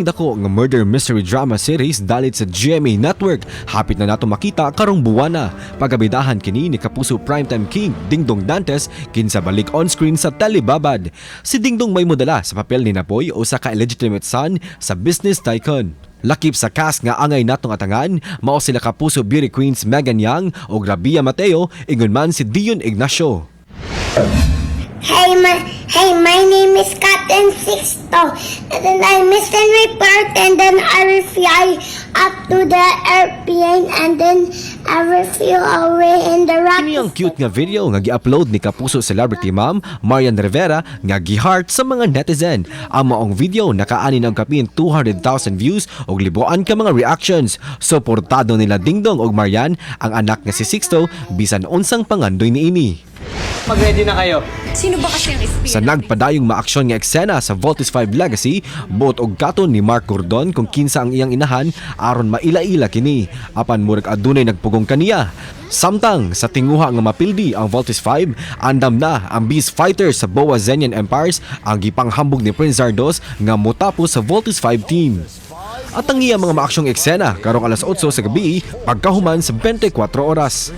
Laing dako nga murder mystery drama series dalit sa GMA Network. Hapit na nato makita karong buwana. Pagabidahan kini ni kapuso primetime king Dingdong Dantes kinsa balik on-screen sa telebabad. Si Dingdong may modala sa papel ni Napoy o sa ka-illegitimate son sa business tycoon. Lakip sa cast nga angay natong atangan, mao sila kapuso beauty queens Megan Yang o Rabia Mateo, ingon man si Dion Ignacio. Hey, my name is Captain Sixto, and then I missed and report, and then I fly up to the airplane, and then I flew away in the rocket. Kini ang cute nga video nga gi-upload ni kapuso celebrity ma'am Marian Rivera nga gi-heart sa mga netizen. Ang maong video nakaani ng kapin 200,000 views og libuan ka mga reactions. Suportado nila Dingdong og Marian ang anak nga si Sixto bisan unsang pangandoy niini. Mag-ready na kayo. Sino ba kasi ang espiritu? Sa nagpadayong maaksyon nga eksena sa Voltes 5 Legacy, buot og katon ni Mark Gordon kung kinsa ang iyang inahan aron maila-ila kini. Apan murag adunay nagpugong kaniya. Samtang sa tinguha nga mapildi ang Voltes 5, andam na ang Beast Fighters sa Boa Zenian Empires ang gipanghambog ni Prince Zardos nga motapos sa Voltes 5 team. At ang iyang mga maaksyong eksena karong alas 8 sa gabi pagkahuman sa 24 oras.